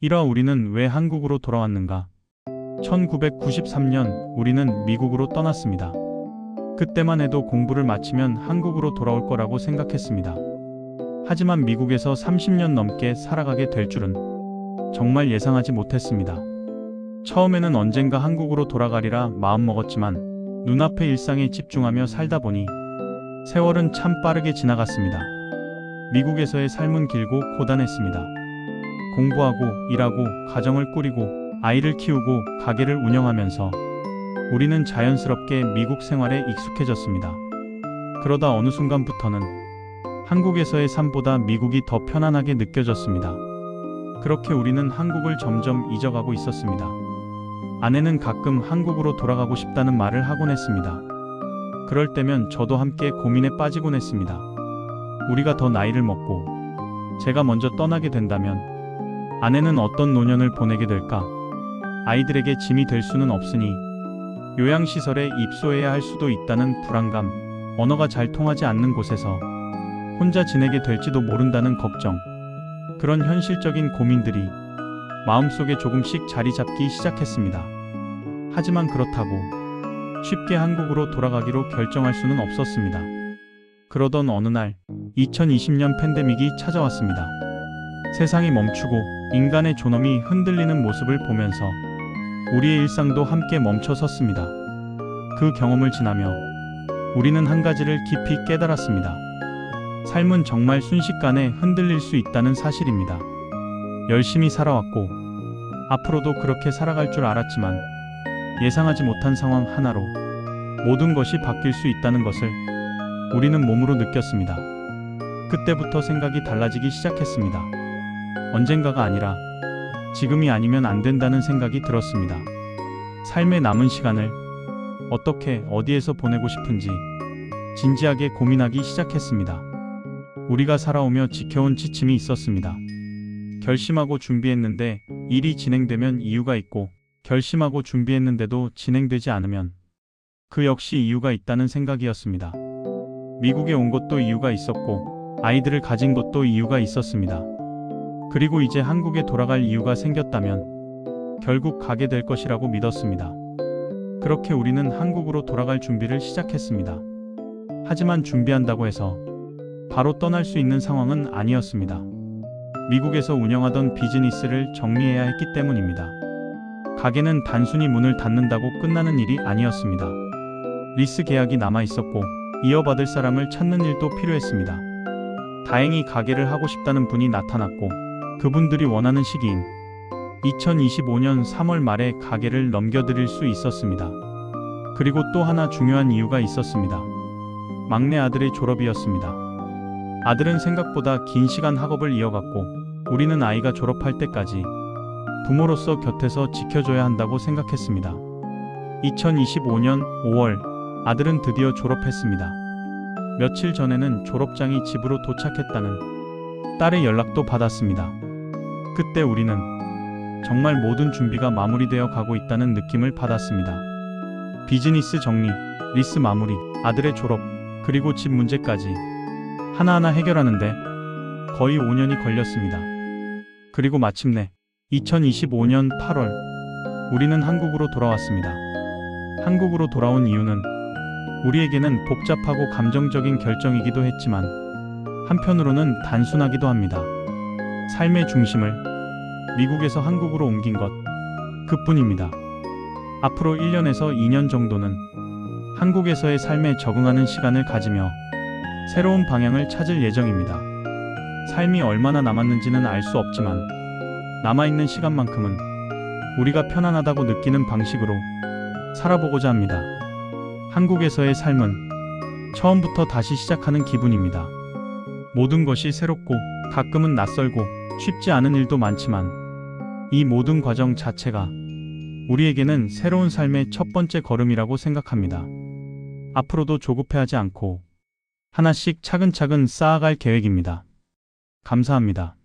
1화 우리는 왜 한국으로 돌아왔는가? 1993년 우리는 미국으로 떠났습니다. 그때만 해도 공부를 마치면 한국으로 돌아올 거라고 생각했습니다. 하지만 미국에서 30년 넘게 살아가게 될 줄은 정말 예상하지 못했습니다. 처음에는 언젠가 한국으로 돌아가리라 마음먹었지만 눈앞의 일상에 집중하며 살다 보니 세월은 참 빠르게 지나갔습니다. 미국에서의 삶은 길고 고단했습니다. 공부하고 일하고 가정을 꾸리고 아이를 키우고 가게를 운영하면서 우리는 자연스럽게 미국 생활에 익숙해졌습니다. 그러다 어느 순간부터는 한국에서의 삶보다 미국이 더 편안하게 느껴졌습니다. 그렇게 우리는 한국을 점점 잊어가고 있었습니다. 아내는 가끔 한국으로 돌아가고 싶다는 말을 하곤 했습니다. 그럴 때면 저도 함께 고민에 빠지곤 했습니다. 우리가 더 나이를 먹고 제가 먼저 떠나게 된다면 아내는 어떤 노년을 보내게 될까? 아이들에게 짐이 될 수는 없으니 요양시설에 입소해야 할 수도 있다는 불안감, 언어가 잘 통하지 않는 곳에서 혼자 지내게 될지도 모른다는 걱정, 그런 현실적인 고민들이 마음속에 조금씩 자리 잡기 시작했습니다. 하지만 그렇다고 쉽게 한국으로 돌아가기로 결정할 수는 없었습니다. 그러던 어느 날 2020년 팬데믹이 찾아왔습니다. 세상이 멈추고 인간의 존엄이 흔들리는 모습을 보면서 우리의 일상도 함께 멈춰 섰습니다. 그 경험을 지나며 우리는 한 가지를 깊이 깨달았습니다. 삶은 정말 순식간에 흔들릴 수 있다는 사실입니다. 열심히 살아왔고 앞으로도 그렇게 살아갈 줄 알았지만 예상하지 못한 상황 하나로 모든 것이 바뀔 수 있다는 것을 우리는 몸으로 느꼈습니다. 그때부터 생각이 달라지기 시작했습니다. 언젠가가 아니라 지금이 아니면 안 된다는 생각이 들었습니다. 삶의 남은 시간을 어떻게 어디에서 보내고 싶은지 진지하게 고민하기 시작했습니다. 우리가 살아오며 지켜온 지침이 있었습니다. 결심하고 준비했는데 일이 진행되면 이유가 있고 결심하고 준비했는데도 진행되지 않으면 그 역시 이유가 있다는 생각이었습니다. 미국에 온 것도 이유가 있었고 아이들을 가진 것도 이유가 있었습니다. 그리고 이제 한국에 돌아갈 이유가 생겼다면 결국 가게 될 것이라고 믿었습니다. 그렇게 우리는 한국으로 돌아갈 준비를 시작했습니다. 하지만 준비한다고 해서 바로 떠날 수 있는 상황은 아니었습니다. 미국에서 운영하던 비즈니스를 정리해야 했기 때문입니다. 가게는 단순히 문을 닫는다고 끝나는 일이 아니었습니다. 리스 계약이 남아 있었고 이어받을 사람을 찾는 일도 필요했습니다. 다행히 가게를 하고 싶다는 분이 나타났고 그분들이 원하는 시기인 2025년 3월 말에 가게를 넘겨드릴 수 있었습니다. 그리고 또 하나 중요한 이유가 있었습니다. 막내 아들의 졸업이었습니다. 아들은 생각보다 긴 시간 학업을 이어갔고 우리는 아이가 졸업할 때까지 부모로서 곁에서 지켜줘야 한다고 생각했습니다. 2025년 5월 아들은 드디어 졸업했습니다. 며칠 전에는 졸업장이 집으로 도착했다는 딸의 연락도 받았습니다. 그때 우리는 정말 모든 준비가 마무리되어 가고 있다는 느낌을 받았습니다. 비즈니스 정리, 리스 마무리, 아들의 졸업, 그리고 집 문제까지 하나하나 해결하는데 거의 5년이 걸렸습니다. 그리고 마침내 2025년 8월 우리는 한국으로 돌아왔습니다. 한국으로 돌아온 이유는 우리에게는 복잡하고 감정적인 결정이기도 했지만 한편으로는 단순하기도 합니다. 삶의 중심을 미국에서 한국으로 옮긴 것 그뿐입니다. 앞으로 1년에서 2년 정도는 한국에서의 삶에 적응하는 시간을 가지며 새로운 방향을 찾을 예정입니다. 삶이 얼마나 남았는지는 알 수 없지만 남아있는 시간만큼은 우리가 편안하다고 느끼는 방식으로 살아보고자 합니다. 한국에서의 삶은 처음부터 다시 시작하는 기분입니다. 모든 것이 새롭고 가끔은 낯설고 쉽지 않은 일도 많지만 이 모든 과정 자체가 우리에게는 새로운 삶의 첫 번째 걸음이라고 생각합니다. 앞으로도 조급해하지 않고 하나씩 차근차근 쌓아갈 계획입니다. 감사합니다.